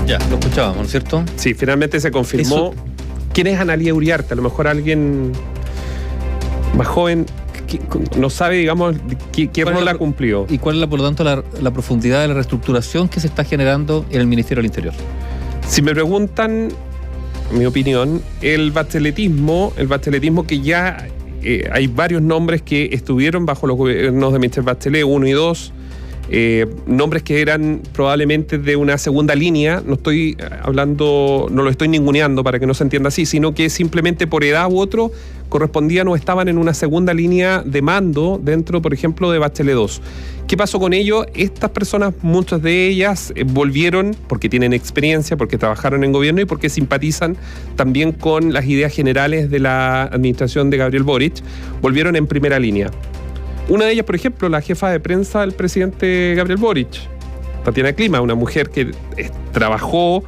Ya, lo escuchábamos, ¿no es cierto? Sí, finalmente se confirmó. ¿Quién es Analía Uriarte? A lo mejor alguien más joven que no sabe, digamos, qué rol la cumplió. ¿Y cuál es, por lo tanto, la profundidad de la reestructuración que se está generando en el Ministerio del Interior? Si me preguntan, mi opinión, el bacheletismo que ya hay varios nombres que estuvieron bajo los gobiernos de Michelle Bachelet 1 y 2, nombres que eran probablemente de una segunda línea. No estoy hablando, no lo estoy ninguneando para que no se entienda así, sino que simplemente por edad u otro correspondían o estaban en una segunda línea de mando dentro, por ejemplo, de Bachelet 2. ¿Qué pasó con ello? Estas personas, muchas de ellas, volvieron porque tienen experiencia, porque trabajaron en gobierno y porque simpatizan también con las ideas generales de la administración de Gabriel Boric, volvieron en primera línea. Una de ellas, por ejemplo, la jefa de prensa del presidente Gabriel Boric, Tatiana Clima, una mujer que trabajó,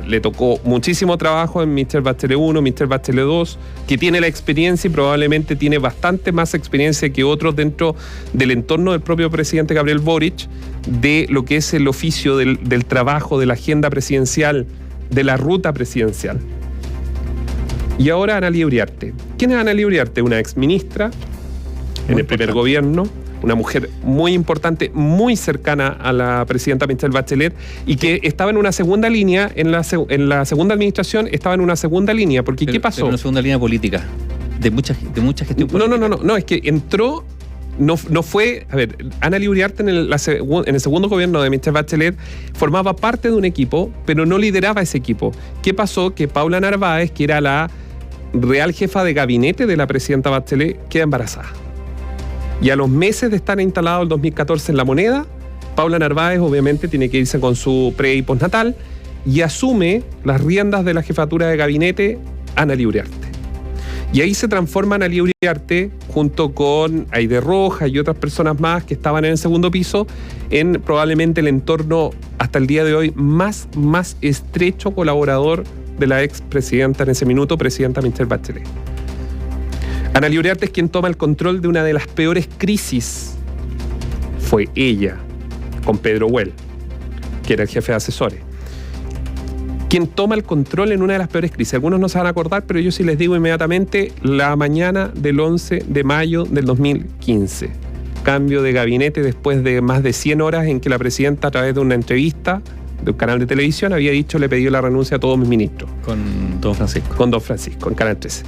le tocó muchísimo trabajo en Michelle Bachelet 1, Michelle Bachelet 2, que tiene la experiencia y probablemente tiene bastante más experiencia que otros dentro del entorno del propio presidente Gabriel Boric, de lo que es el oficio del trabajo, de la agenda presidencial, de la ruta presidencial. Y ahora Analía Uriarte. ¿Quién es Analía Uriarte? Una exministra en el primer gobierno, una mujer muy importante, muy cercana a la presidenta Michelle Bachelet y que estaba en una segunda línea, en la segunda administración estaba en una segunda línea, porque ¿qué pasó? En una segunda línea política, de mucha gestión política. No, es que entró, no fue, a ver, Analía Uriarte en el segundo gobierno de Michelle Bachelet formaba parte de un equipo, pero no lideraba ese equipo. ¿Qué pasó? Que Paula Narváez, que era la real jefa de gabinete de la presidenta Bachelet, queda embarazada. Y a los meses de estar instalado el 2014 en La Moneda, Paula Narváez obviamente tiene que irse con su pre- y postnatal y asume las riendas de la jefatura de gabinete Analía Uriarte. Y ahí se transforma Analía Uriarte junto con Aide Rojas y otras personas más que estaban en el segundo piso en probablemente el entorno hasta el día de hoy más estrecho colaborador de la expresidenta en ese minuto, presidenta Michelle Bachelet. Analía Uriarte es quien toma el control de una de las peores crisis. Fue ella, con Pedro Huel, que era el jefe de asesores, quien toma el control en una de las peores crisis. Algunos no se van a acordar, pero yo sí les digo inmediatamente, la mañana del 11 de mayo del 2015. Cambio de gabinete después de más de 100 horas en que la presidenta, a través de una entrevista de un canal de televisión, había dicho, le pidió la renuncia a todos mis ministros. Con don Francisco. Con don Francisco, en Canal 13.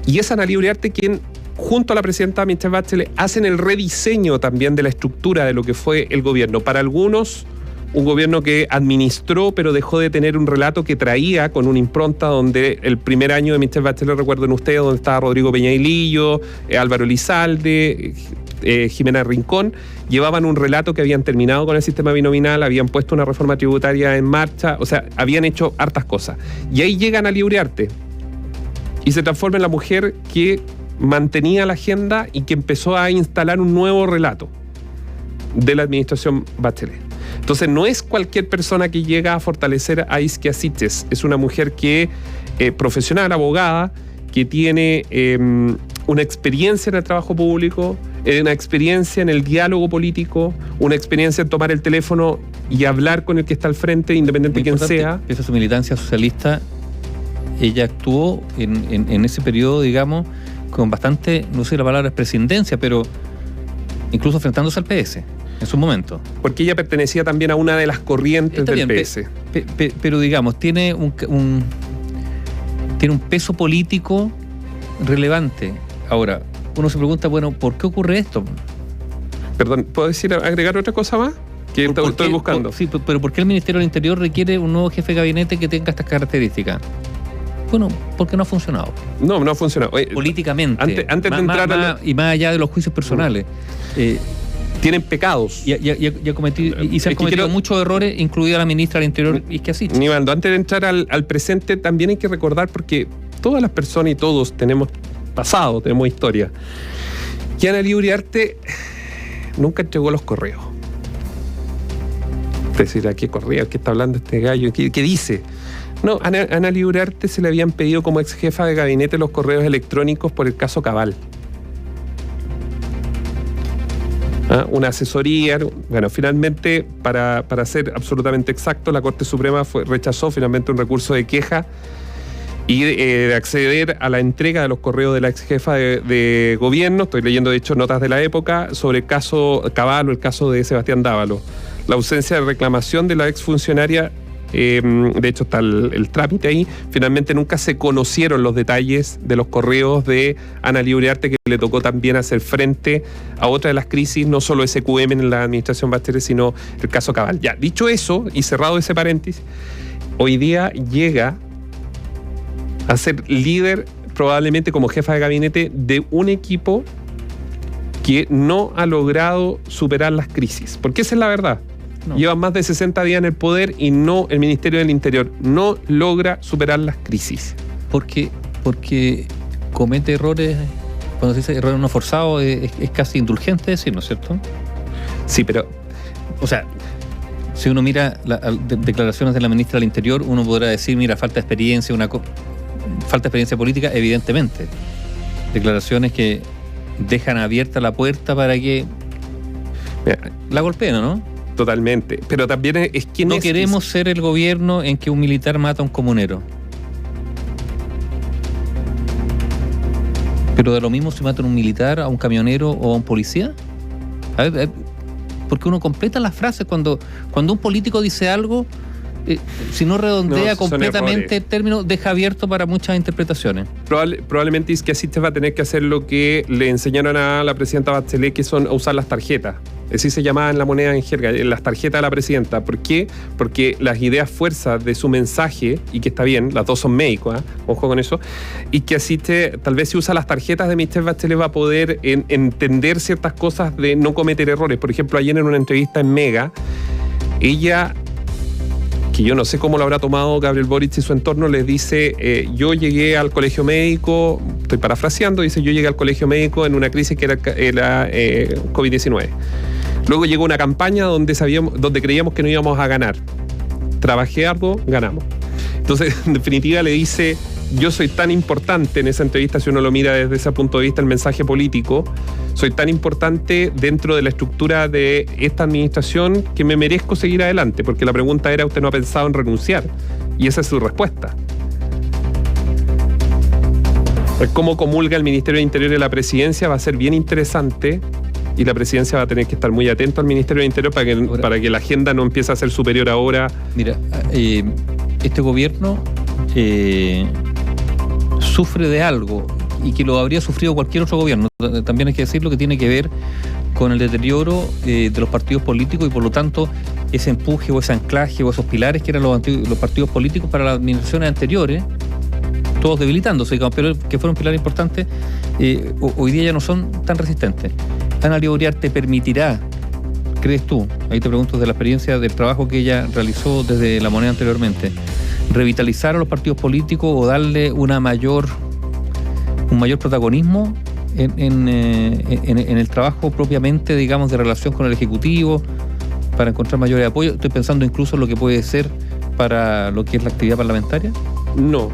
Y es Analía Uriarte quien, junto a la presidenta Michelle Bachelet, hacen el rediseño también de la estructura de lo que fue el gobierno. Para algunos, un gobierno que administró, pero dejó de tener un relato que traía con una impronta donde el primer año de Michelle Bachelet, recuerden ustedes, donde estaba Rodrigo Peñailillo, Álvaro Elizalde, Jimena Rincón, llevaban un relato que habían terminado con el sistema binominal, habían puesto una reforma tributaria en marcha, o sea, habían hecho hartas cosas. Y ahí llega Analía Uriarte y se transforma en la mujer que mantenía la agenda y que empezó a instalar un nuevo relato de la administración Bachelet. Entonces no es cualquier persona que llega a fortalecer a Isquia Siches, es una mujer que profesional, abogada, que tiene una experiencia en el trabajo público, una experiencia en el diálogo político, una experiencia en tomar el teléfono y hablar con el que está al frente, independiente de quién sea. Esa es su militancia socialista. Ella actuó en ese periodo, digamos, con bastante, no sé la palabra es presidencia, pero incluso enfrentándose al PS en su momento. Porque ella pertenecía también a una de las corrientes del PS. Pero digamos, tiene un peso político relevante. Ahora, uno se pregunta, bueno, ¿por qué ocurre esto? Perdón, ¿puedo agregar otra cosa más? Que estoy buscando. Sí, pero ¿por qué el Ministerio del Interior requiere un nuevo jefe de gabinete que tenga estas características? Bueno, porque no ha funcionado. No ha funcionado. Políticamente. Antes de entrar y más allá de los juicios personales. Tienen pecados. Y se han cometido muchos errores, incluida la ministra del Interior, Isquia Siches. Nivaldo, antes de entrar al presente, también hay que recordar, porque todas las personas y todos tenemos pasado, tenemos historia. Y Analía Uriarte nunca entregó los correos. Es decir, ¿a qué correo? ¿Qué está hablando este gallo? ¿Qué dice? No, a Analía Uriarte se le habían pedido como ex jefa de gabinete los correos electrónicos por el caso Cabal. una asesoría. Bueno, finalmente, para ser absolutamente exacto, la Corte Suprema rechazó finalmente un recurso de queja y de acceder a la entrega de los correos de la ex jefa de gobierno. Estoy leyendo, de hecho, notas de la época sobre el caso Cavallo, el caso de Sebastián Dávalo. La ausencia de reclamación de la ex funcionaria, de hecho está el trámite ahí. Finalmente nunca se conocieron los detalles de los correos de Analía Uriarte, que le tocó también hacer frente a otra de las crisis, no solo SQM en la administración Bachelet, sino el caso Cavallo. Ya, dicho eso y cerrado ese paréntesis, hoy día llega a ser líder, probablemente como jefa de gabinete, de un equipo que no ha logrado superar las crisis. Porque esa es la verdad. No. Llevan más de 60 días en el poder y no, el Ministerio del Interior no logra superar las crisis. Porque comete errores, cuando se dice errores no forzados, es casi indulgente decir, ¿no es cierto? Sí, pero... O sea, si uno mira declaraciones de la ministra del Interior, uno podrá decir, mira, falta experiencia, falta experiencia política, evidentemente. Declaraciones que dejan abierta la puerta para que la golpeen, ¿no? Totalmente. Pero también es que no queremos ser el gobierno en que un militar mata a un comunero. Pero da lo mismo si matan a un militar, a un camionero o a un policía. A ver, porque uno completa las frases cuando un político dice algo. Si no redondea completamente el término, deja abierto para muchas interpretaciones. Probablemente es que así te va a tener que hacer lo que le enseñaron a la presidenta Bachelet, que son usar las tarjetas. Así se llamaba en la moneda en jerga, las tarjetas de la presidenta. ¿Por qué? Porque las ideas fuerzas de su mensaje, y que está bien, las dos son médicos, ojo con eso, y que así tal vez si usa las tarjetas de Michelle Bachelet va a poder entender ciertas cosas de no cometer errores. Por ejemplo, ayer en una entrevista en Mega, ella, que yo no sé cómo lo habrá tomado Gabriel Boric y su entorno, les dice, yo llegué al colegio médico, estoy parafraseando, dice, yo llegué al colegio médico en una crisis que era COVID-19. Luego llegó una campaña donde creíamos que no íbamos a ganar. Trabajé algo, ganamos. Entonces, en definitiva, le dice, yo soy tan importante en esa entrevista, si uno lo mira desde ese punto de vista, el mensaje político, soy tan importante dentro de la estructura de esta administración que me merezco seguir adelante, porque la pregunta era, ¿usted no ha pensado en renunciar? Y esa es su respuesta. Cómo comulga el Ministerio del Interior y la Presidencia va a ser bien interesante, y la Presidencia va a tener que estar muy atento al Ministerio del Interior para que la agenda no empiece a ser superior ahora. Mira, este gobierno sufre de algo, y que lo habría sufrido cualquier otro gobierno. También hay que decirlo, que tiene que ver con el deterioro de los partidos políticos, y por lo tanto ese empuje o ese anclaje o esos pilares que eran los partidos políticos para las administraciones anteriores, todos debilitándose, digamos, pero que fueron pilares importantes, hoy día ya no son tan resistentes. Analía Uriarte permitirá, ¿crees tú? Ahí te pregunto de la experiencia del trabajo que ella realizó desde La Moneda anteriormente, revitalizar a los partidos políticos o darle un mayor protagonismo en el trabajo propiamente, digamos, de relación con el Ejecutivo, para encontrar mayores apoyos? Estoy pensando incluso en lo que puede ser para lo que es la actividad parlamentaria. No,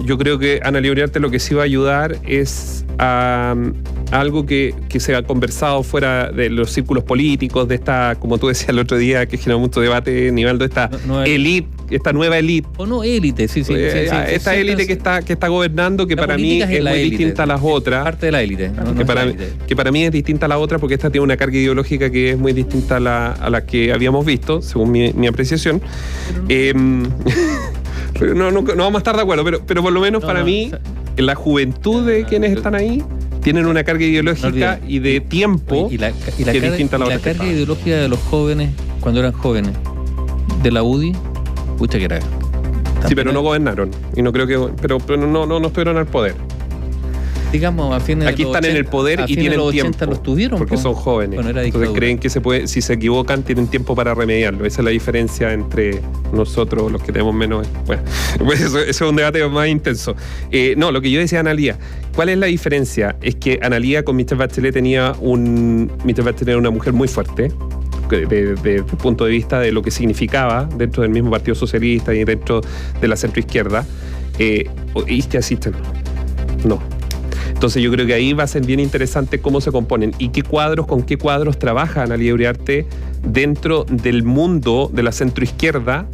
yo creo que Analía Uriarte lo que sí va a ayudar es a algo que se ha conversado fuera de los círculos políticos, de esta, como tú decías el otro día, que generó mucho debate, Nivaldo, esta élite, esta nueva élite. O no élite, sí. Esta élite que está gobernando, que para mí es muy distinta a las otras. Parte de la élite. Que para mí es distinta a la otra, porque esta tiene una carga ideológica que es muy distinta a la que habíamos visto, según mi apreciación. No vamos a estar de acuerdo, pero por lo menos para mí, la juventud de quienes están ahí tienen una carga ideológica y de tiempo que es distinta a la otra. La carga ideológica de los jóvenes, cuando eran jóvenes, de la UDI, pucha que era. Sí, pero no gobernaron. Y no creo que. Pero no estuvieron al poder. Digamos, a fines aquí de los están 80, en el poder y tienen los tiempo. Los tuvieron, porque son jóvenes. Entonces creen que si se equivocan, tienen tiempo para remediarlo. Esa es la diferencia entre nosotros, los que tenemos menos. Bueno, pues eso es un debate más intenso. Lo que yo decía, Analía, ¿cuál es la diferencia? Es que Analía con Michelle Bachelet Michelle Bachelet era una mujer muy fuerte, desde el punto de vista de lo que significaba dentro del mismo Partido Socialista y dentro de la centroizquierda. ¿Y qué asisten? No. Entonces yo creo que ahí va a ser bien interesante cómo se componen y con qué cuadros trabaja Analía Uriarte dentro del mundo de la centroizquierda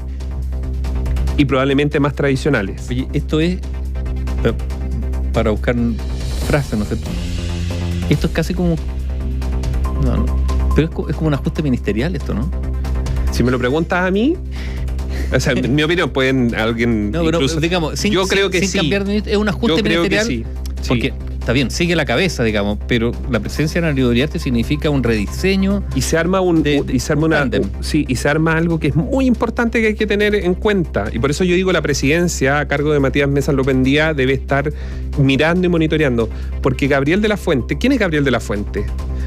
y probablemente más tradicionales. Oye, esto es, para buscar frases, no sé, esto es casi como, no, pero es como un ajuste ministerial esto, ¿no? Si me lo preguntas a mí, o sea, en mi opinión, pueden alguien... No, pero incluso, digamos, yo creo que sin sí. cambiar de, es un ajuste Yo creo ministerial. que sí. Porque está bien, sigue la cabeza, digamos, pero la presencia de Analía Uriarte significa un rediseño. Y se arma y se arma algo que es muy importante que hay que tener en cuenta. Y por eso yo digo, la presidencia a cargo de Matías Mesa Lopendía debe estar mirando y monitoreando. Porque Gabriel de la Fuente, ¿quién es Gabriel de la Fuente?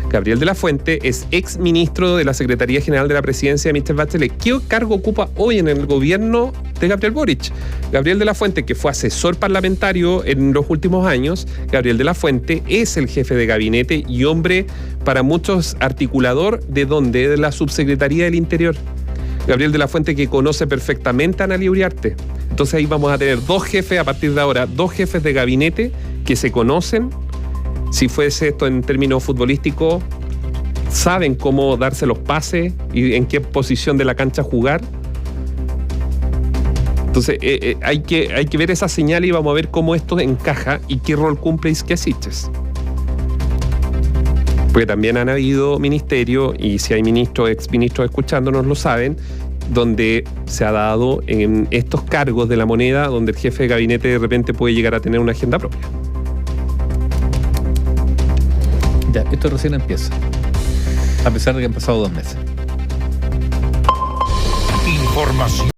Gabriel de la Fuente es ex ministro de la Secretaría General de la Presidencia de Michelle Bachelet. ¿Qué cargo ocupa hoy en el gobierno de Gabriel Boric? Gabriel de la Fuente, que fue asesor parlamentario en los últimos años, Gabriel de la Fuente es el jefe de gabinete y hombre para muchos articulador de la Subsecretaría del Interior. Gabriel de la Fuente, que conoce perfectamente a Analía Uriarte. Entonces ahí vamos a tener dos jefes, a partir de ahora, dos jefes de gabinete que se conocen. Si fuese esto en términos futbolísticos, saben cómo darse los pases y en qué posición de la cancha jugar. Entonces hay que ver esa señal y vamos a ver cómo esto encaja y qué rol cumple Isquia Siches. Porque también han habido ministerios, y si hay ministros, exministros escuchándonos lo saben, donde se ha dado en estos cargos de la moneda, donde el jefe de gabinete de repente puede llegar a tener una agenda propia. Ya, esto recién empieza, a pesar de que han pasado 2 meses. Información.